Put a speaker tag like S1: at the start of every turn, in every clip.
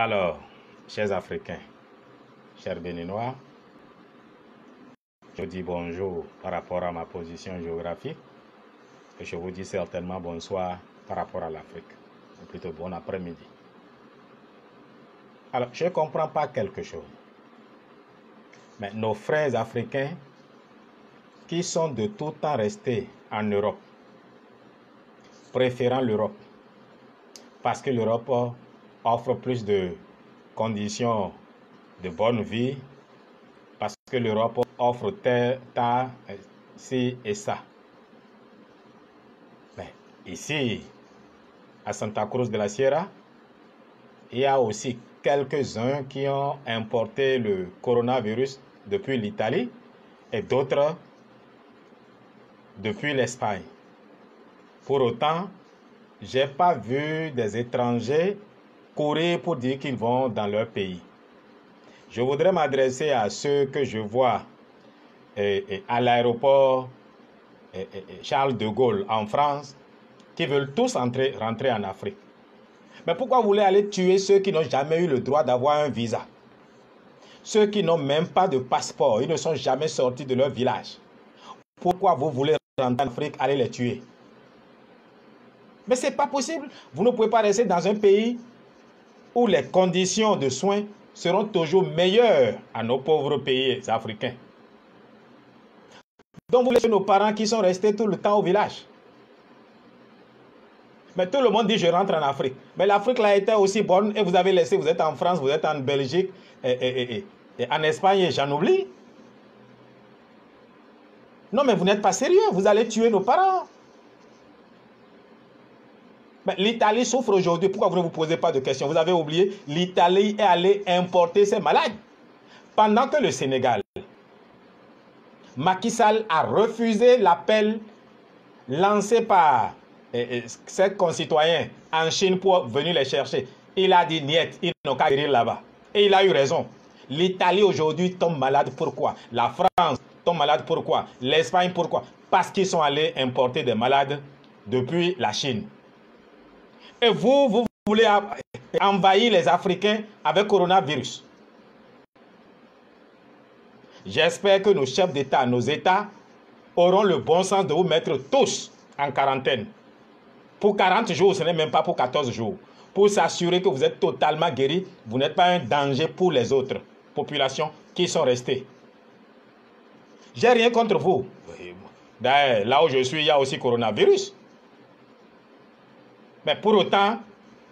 S1: Alors, chers Africains, chers Béninois, je vous dis bonjour par rapport à ma position géographique et je vous dis certainement bonsoir par rapport à l'Afrique, ou plutôt bon après-midi. Alors, je ne comprends pas quelque chose. Mais nos frères africains qui sont de tout temps restés en Europe, préférant l'Europe, parce que l'Europe offre plus de conditions de bonne vie, parce que l'Europe offre tant, ci et ça. Mais ici, à Santa Cruz de la Sierra, il y a aussi quelques-uns qui ont importé le coronavirus depuis l'Italie et d'autres depuis l'Espagne. Pour autant, je n'ai pas vu des étrangers courir pour dire qu'ils vont dans leur pays. Je voudrais m'adresser à ceux que je vois à l'aéroport Charles de Gaulle en France, qui veulent tous rentrer en Afrique. Mais pourquoi vous voulez aller tuer ceux qui n'ont jamais eu le droit d'avoir un visa? Ceux qui n'ont même pas de passeport, ils ne sont jamais sortis de leur village. Pourquoi vous voulez rentrer en Afrique, aller les tuer? Mais ce n'est pas possible. Vous ne pouvez pas rester dans un pays où les conditions de soins seront toujours meilleures à nos pauvres pays africains. Donc vous laissez nos parents qui sont restés tout le temps au village. Mais tout le monde dit je rentre en Afrique. Mais l'Afrique là était aussi bonne et vous avez laissé, vous êtes en France, vous êtes en Belgique, et en Espagne et j'en oublie. Non mais vous n'êtes pas sérieux, vous allez tuer nos parents. L'Italie souffre aujourd'hui. Pourquoi vous ne vous posez pas de questions? Vous avez oublié, l'Italie est allée importer ses malades. Pendant que le Sénégal, Macky Sall a refusé l'appel lancé par ses concitoyens en Chine pour venir les chercher. Il a dit niet, ils n'ont qu'à guérir là-bas. Et il a eu raison. L'Italie aujourd'hui tombe malade. Pourquoi? La France tombe malade. Pourquoi? L'Espagne, pourquoi? Parce qu'ils sont allés importer des malades depuis la Chine. Et vous voulez envahir les Africains avec coronavirus. J'espère que nos chefs d'État, nos États, auront le bon sens de vous mettre tous en quarantaine. Pour 40 jours, ce n'est même pas pour 14 jours. Pour s'assurer que vous êtes totalement guéri, vous n'êtes pas un danger pour les autres populations qui sont restées. J'ai rien contre vous. D'ailleurs, là où je suis, il y a aussi coronavirus. Mais pour autant,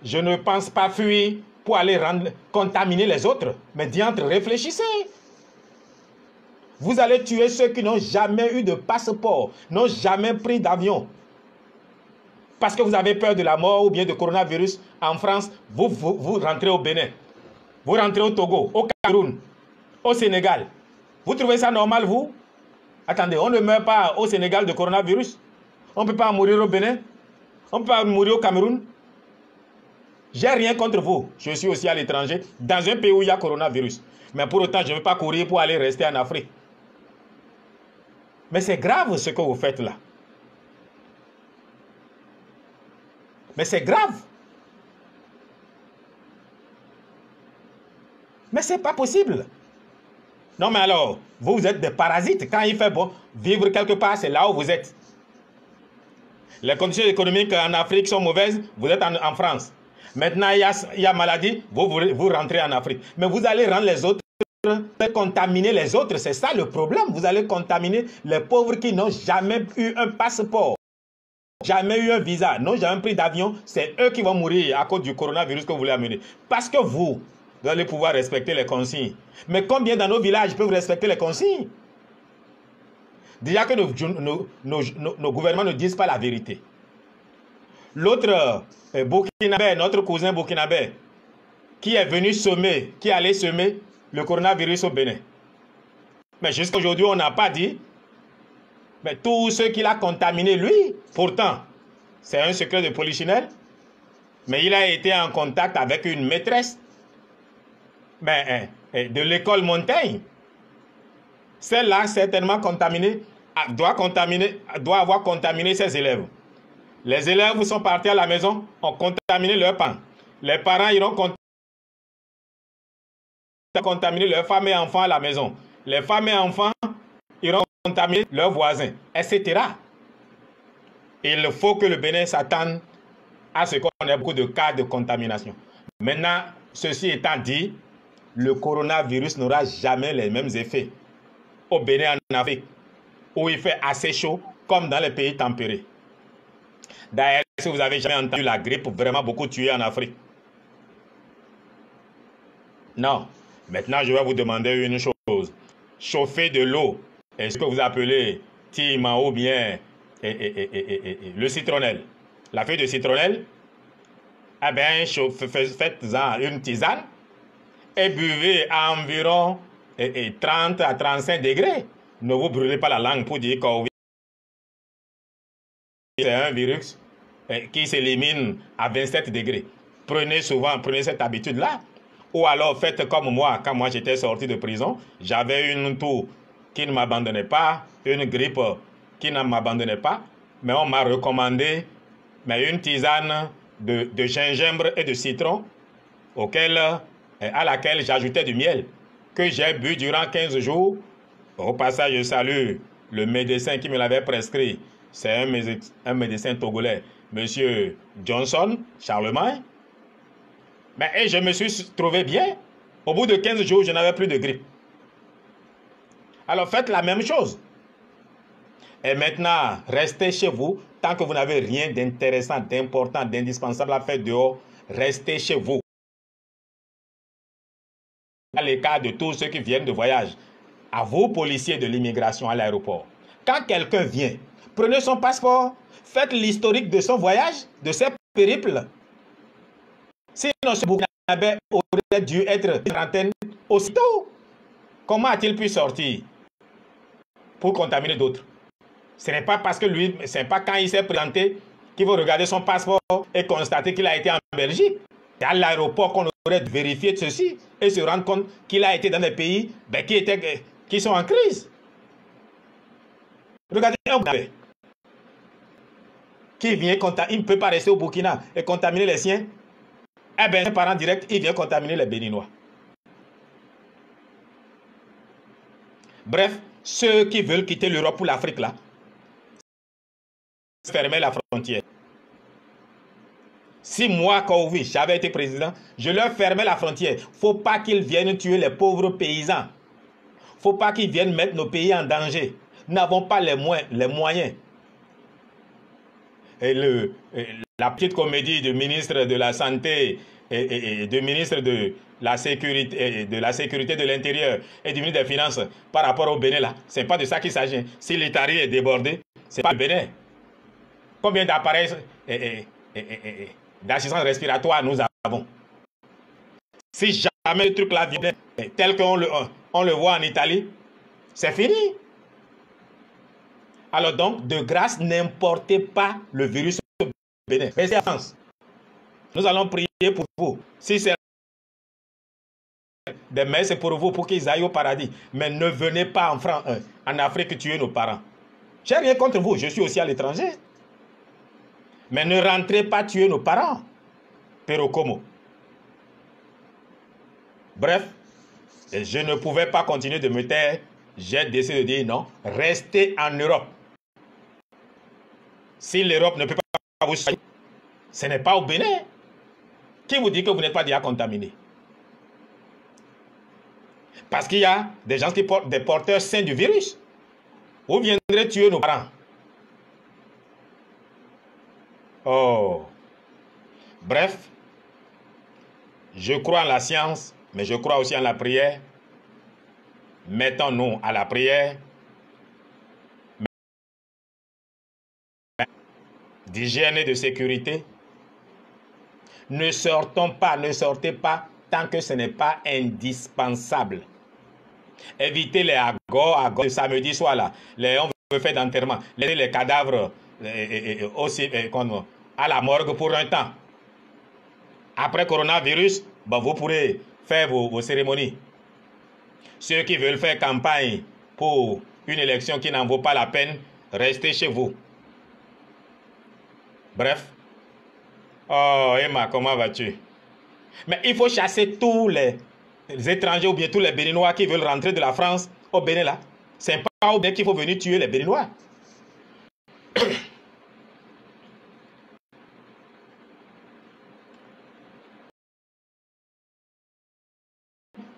S1: je ne pense pas fuir pour aller contaminer les autres. Mais diantre, réfléchissez. Vous allez tuer ceux qui n'ont jamais eu de passeport, n'ont jamais pris d'avion. Parce que vous avez peur de la mort ou bien de coronavirus en France, vous rentrez au Bénin. Vous rentrez au Togo, au Cameroun, au Sénégal. Vous trouvez ça normal, vous? Attendez, on ne meurt pas au Sénégal de coronavirus. On ne peut pas mourir au Bénin. On ne peut pas mourir au Cameroun. J'ai rien contre vous. Je suis aussi à l'étranger, dans un pays où il y a coronavirus. Mais pour autant, je ne veux pas courir pour aller rester en Afrique. Mais c'est grave ce que vous faites là. Mais c'est grave. Mais c'est pas possible. Non mais alors, vous êtes des parasites. Quand il fait bon, vivre quelque part, c'est là où vous êtes. Les conditions économiques en Afrique sont mauvaises, vous êtes en France. Maintenant, il y a maladie, vous rentrez en Afrique. Mais vous allez rendre les autres, contaminer les autres. C'est ça le problème. Vous allez contaminer les pauvres qui n'ont jamais eu un passeport, jamais eu un visa, n'ont jamais pris d'avion. C'est eux qui vont mourir à cause du coronavirus que vous voulez amener. Parce que vous allez pouvoir respecter les consignes. Mais combien dans nos villages peuvent respecter les consignes? Déjà que nos gouvernements ne disent pas la vérité. L'autre burkinabé, notre cousin burkinabé, qui est venu semer, qui allait semer le coronavirus au Bénin. Mais jusqu'à aujourd'hui, on n'a pas dit. Mais tous ceux qu'il a contaminés, lui, pourtant, c'est un secret de polichinelle. Mais il a été en contact avec une maîtresse de l'école Montaigne. Celle-là, certainement contaminée, doit avoir contaminé ses élèves. Les élèves sont partis à la maison, ont contaminé leurs parents. Les parents iront contaminé contaminer leurs femmes et enfants à la maison. Les femmes et enfants iront contaminer leurs voisins, etc. Il faut que le Bénin s'attende à ce qu'on ait beaucoup de cas de contamination. Maintenant, ceci étant dit, le coronavirus n'aura jamais les mêmes effets au Bénin en Afrique, où il fait assez chaud, comme dans les pays tempérés. D'ailleurs, si vous avez jamais entendu la grippe vraiment beaucoup tuer en Afrique. Non. Maintenant, je vais vous demander une chose. Chauffer de l'eau, est-ce que vous appelez tima ou bien le citronnelle? La feuille de citronnelle, eh bien, faites-en une tisane et buvez à environ 30 à 35 degrés. Ne vous brûlez pas la langue pour dire que c'est un virus qui s'élimine à 27 degrés. Prenez cette habitude-là. Ou alors faites comme moi, quand moi j'étais sorti de prison, j'avais une toux qui ne m'abandonnait pas, une grippe qui ne m'abandonnait pas, mais on m'a recommandé une tisane de gingembre et de citron à laquelle j'ajoutais du miel, que j'ai bu durant 15 jours. Au passage, je salue le médecin qui me l'avait prescrit. C'est un médecin togolais, M. Johnson, Charlemagne. Et je me suis trouvé bien. Au bout de 15 jours, je n'avais plus de grippe. Alors faites la même chose. Et maintenant, restez chez vous. Tant que vous n'avez rien d'intéressant, d'important, d'indispensable à faire dehors, restez chez vous. Dans les cas de tous ceux qui viennent de voyage, à vous, policiers de l'immigration à l'aéroport, quand quelqu'un vient, prenez son passeport, faites l'historique de son voyage, de ses périples. Sinon, ce Burkinabé aurait dû être en quarantaine aussitôt. Comment a-t-il pu sortir pour contaminer d'autres? Ce n'est pas parce que lui, ce n'est pas quand il s'est présenté qu'il faut regarder son passeport et constater qu'il a été en Belgique. C'est à l'aéroport qu'on aurait dû vérifier ceci et se rendre compte qu'il a été dans des pays qui sont en crise. Regardez un Burkinabé qui vient contaminer, il ne peut pas rester au Burkina et contaminer les siens. Eh bien, un parent direct, il vient contaminer les Béninois. Bref, ceux qui veulent quitter l'Europe ou l'Afrique, là, fermer la frontière. Si moi, Kouvi, j'avais été président, je leur fermais la frontière. Il ne faut pas qu'ils viennent tuer les pauvres paysans. Il ne faut pas qu'ils viennent mettre nos pays en danger. Nous n'avons pas les moyens. Et la petite comédie du ministre de la Santé et du ministre de la Sécurité de l'Intérieur et du ministre des Finances par rapport au Bénin, là, ce n'est pas de ça qu'il s'agit. Si l'Italie est débordée, ce n'est pas le Bénin. Combien d'appareils d'assistance respiratoire nous avons? Si jamais le truc là vient tel qu'on le voit en Italie, c'est fini. Alors donc, de grâce, n'importez pas le virus au Bénin. Restez en France. Nous allons prier pour vous. Si c'est des messes pour vous, pour qu'ils aillent au paradis. Mais ne venez pas en Afrique tuer nos parents. Je n'ai rien contre vous, je suis aussi à l'étranger. Mais ne rentrez pas tuer nos parents. Pero como. Bref, je ne pouvais pas continuer de me taire. J'ai décidé de dire non. Restez en Europe. Si l'Europe ne peut pas vous soigner, ce n'est pas au Bénin. Qui vous dit que vous n'êtes pas déjà contaminé? Parce qu'il y a des gens qui portent des porteurs sains du virus. Vous viendrez tuer nos parents. Oh. Bref, je crois en la science, mais je crois aussi en la prière. Mettons-nous à la prière. D'hygiène et de sécurité. Ne sortez pas tant que ce n'est pas indispensable. Évitez les agos de samedi soir là. On veut faire d'enterrement. Laissez les cadavres à la morgue pour un temps. Après coronavirus, vous pourrez faire vos cérémonies. Ceux qui veulent faire campagne pour une élection qui n'en vaut pas la peine, restez chez vous. Bref. Oh, Emma, comment vas-tu? Mais il faut chasser tous les étrangers ou bien tous les Béninois qui veulent rentrer de la France au Bénin là. C'est pas au Bénin qu'il faut venir tuer les Béninois.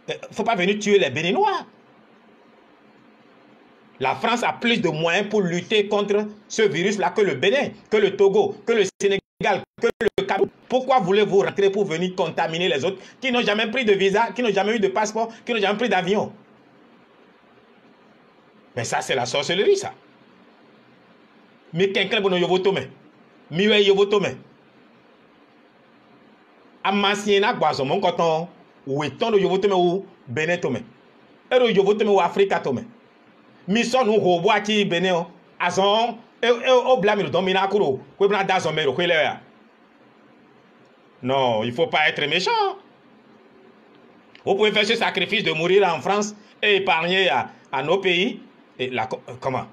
S1: Il ne faut pas venir tuer les Béninois. La France a plus de moyens pour lutter contre ce virus-là que le Bénin, que le Togo, que le Sénégal, que le Cameroun. Pourquoi voulez-vous rentrer pour venir contaminer les autres qui n'ont jamais pris de visa, qui n'ont jamais eu de passeport, qui n'ont jamais pris d'avion? Mais ça, c'est la sorcellerie, ça. Mi kenkle bono yovo tome. Mi we yovo tome. Amasiena gwazo mon koton. Ou eton do yovo tome ou Bénin tome. Ero yovo tome ou Afrika tome. Mi son ou robo aki Bénin o. Azon o blâme don mina kuro. Kwe bna da zomero kwe le ya. Non, il faut pas être méchant. Vous pouvez faire ce sacrifice de mourir en France et épargner à nos pays. Et la, comment?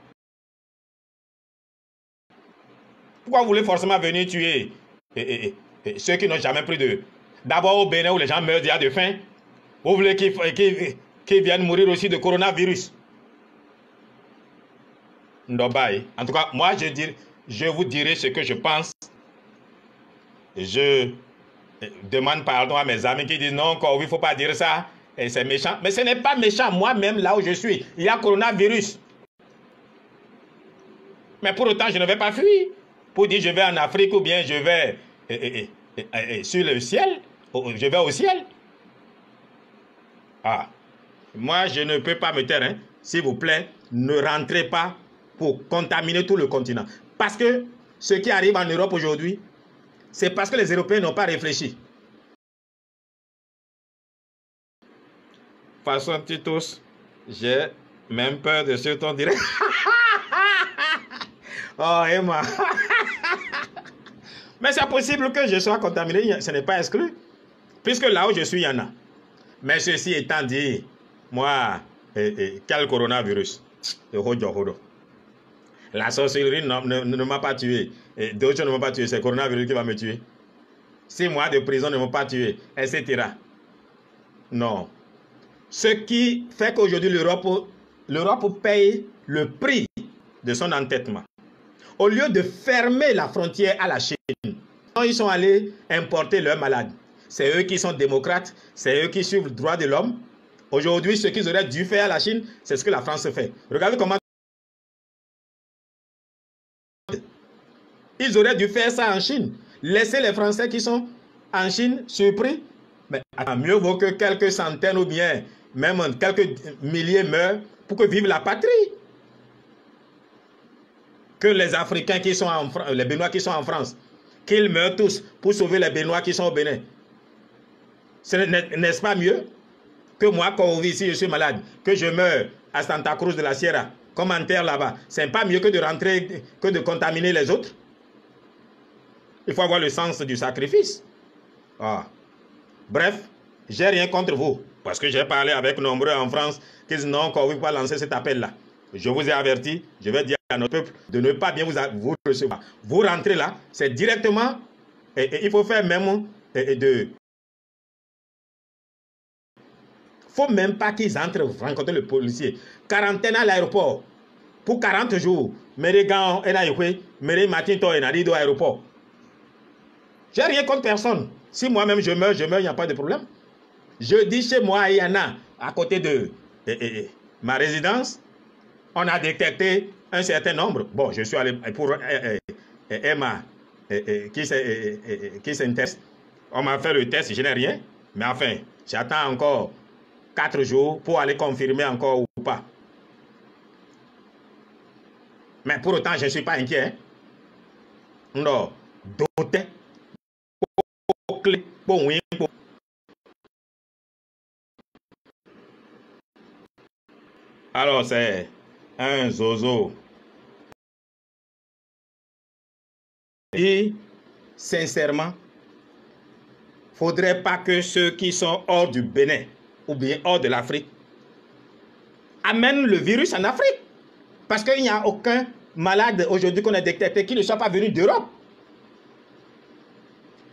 S1: Pourquoi vous voulez forcément venir tuer ceux qui n'ont jamais pris de... D'abord au Bénin où les gens meurent déjà de faim. Vous voulez qu'ils viennent mourir aussi de coronavirus? Ndobaye. En tout cas, moi, je vous dirai ce que je pense. Je demande pardon à mes amis qui disent non, il ne faut pas dire ça. Et c'est méchant. Mais ce n'est pas méchant. Moi-même, là où je suis, il y a coronavirus. Mais pour autant, je ne vais pas fuir. Pour dire je vais en Afrique ou bien je vais sur le ciel. Je vais au ciel. Ah. Moi, je ne peux pas me taire. Hein. S'il vous plaît, ne rentrez pas pour contaminer tout le continent. Parce que ce qui arrive en Europe aujourd'hui, c'est parce que les Européens n'ont pas réfléchi. Façon Titus, j'ai même peur de ce ton direct. Oh, Emma. Mais c'est possible que je sois contaminé, ce n'est pas exclu. Puisque là où je suis, il y en a. Mais ceci étant dit, moi, quel coronavirus? La sorcellerie ne m'a pas tué. D'autres choses ne m'ont pas tué. C'est le coronavirus qui va me tuer. 6 mois de prison ne m'ont pas tué, etc. Non. Ce qui fait qu'aujourd'hui, l'Europe paye le prix de son entêtement. Au lieu de fermer la frontière à la Chine, ils sont allés importer leurs malades. C'est eux qui sont démocrates, c'est eux qui suivent le droit de l'homme. Aujourd'hui, ce qu'ils auraient dû faire à la Chine, c'est ce que la France fait. Regardez comment ils auraient dû faire ça en Chine. Laisser les Français qui sont en Chine surpris. Mais mieux vaut que quelques centaines ou bien même quelques milliers meurent pour que vive la patrie. Que les Africains qui sont en France, les Béninois qui sont en France, qu'ils meurent tous pour sauver les Béninois qui sont au Bénin. N'est-ce pas mieux que moi, quand on vit ici, je suis malade, que je meurs à Santa Cruz de la Sierra, comme en terre là-bas? C'est pas mieux que de rentrer, que de contaminer les autres? Il faut avoir le sens du sacrifice. Ah. Bref, j'ai rien contre vous. Parce que j'ai parlé avec nombreux en France qui disent non, qu'on ne veut pas lancer cet appel-là. Je vous ai averti, je vais dire à notre peuple de ne pas bien vous recevoir. Vous rentrez là, c'est directement, et il faut faire même il ne faut même pas qu'ils entrent rencontrer le policier. Quarantaine à l'aéroport pour 40 jours. Mérégan, Matinto, et Nadido, aéroport. J'ai rien contre personne. Si moi-même je meurs, il n'y a pas de problème. Je dis chez moi, il y en a, à côté de ma résidence, on a détecté un certain nombre. Bon, je suis allé pour Emma qui s'intéresse. On m'a fait le test, je n'ai rien. Mais enfin, j'attends encore 4 jours pour aller confirmer encore ou pas. Mais pour autant, je ne suis pas inquiet. Hein? Non, doté. Alors, c'est un zozo. Et sincèrement, faudrait pas que ceux qui sont hors du Bénin ou bien hors de l'Afrique amènent le virus en Afrique. Parce qu'il n'y a aucun malade aujourd'hui qu'on a détecté qui ne soit pas venu d'Europe.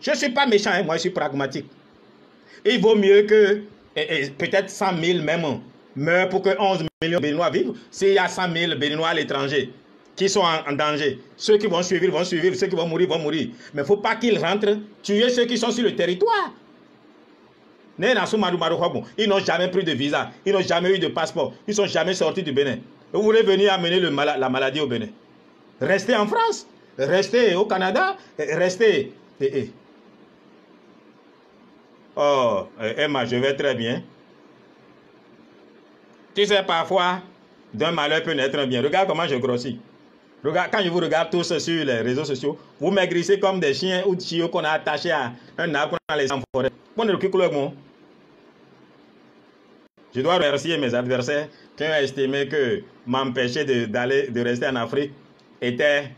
S1: Je ne suis pas méchant, hein, moi je suis pragmatique. Il vaut mieux que et peut-être 100 000 même meurent pour que 11 millions de Béninois vivent. S'il y a 100 000 Béninois à l'étranger qui sont en danger, ceux qui vont suivre, ceux qui vont mourir. Mais il ne faut pas qu'ils rentrent tuer ceux qui sont sur le territoire. Ils n'ont jamais pris de visa, ils n'ont jamais eu de passeport, ils ne sont jamais sortis du Bénin. Vous voulez venir amener la maladie au Bénin? Restez en France, restez au Canada, restez. Oh, Emma, je vais très bien. Tu sais, parfois, d'un malheur peut naître un bien. Regarde comment je grossis. Regarde, quand je vous regarde tous sur les réseaux sociaux, vous maigrissez comme des chiens ou des chiots qu'on a attachés à un arbre qu'on a laissé en forêt. Je dois remercier mes adversaires qui ont estimé que m'empêcher de rester en Afrique était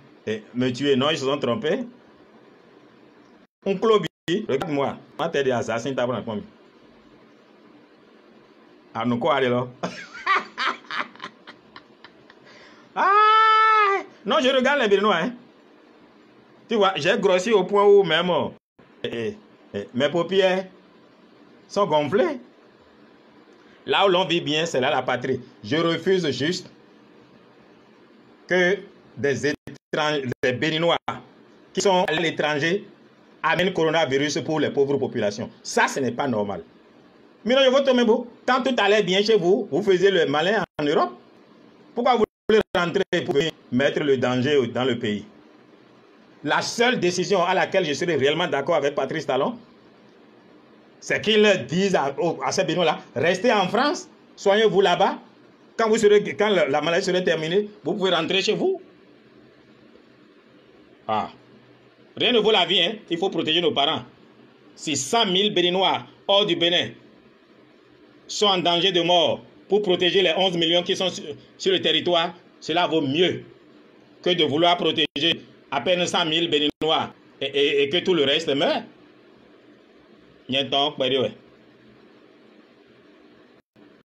S1: me tuer. Non, ils se sont trompés. Un club, regarde-moi. Moi, t'es des assassins, t'as pris un ah, nous quoi, allez là? Ah! Non, je regarde les Béninois. Hein. Tu vois, j'ai grossi au point où même mes paupières sont gonflées. Là où l'on vit bien, c'est là la patrie. Je refuse juste que des Béninois qui sont à l'étranger amènent le coronavirus pour les pauvres populations. Ça, ce n'est pas normal. Mais non, je veux tomber beau. Quand tout allait bien chez vous, vous faisiez le malin en Europe. Pourquoi vous voulez rentrer pour mettre le danger dans le pays? La seule décision à laquelle je serai réellement d'accord avec Patrice Talon, c'est qu'ils disent à ces Béninois-là, restez en France, soignez-vous là-bas. Quand la maladie sera terminée, vous pouvez rentrer chez vous. Ah. Rien ne vaut la vie, hein? Il faut protéger nos parents. Si 100 000 Béninois hors du Bénin sont en danger de mort pour protéger les 11 millions qui sont sur le territoire, cela vaut mieux que de vouloir protéger à peine 100 000 Béninois et que tout le reste meurt.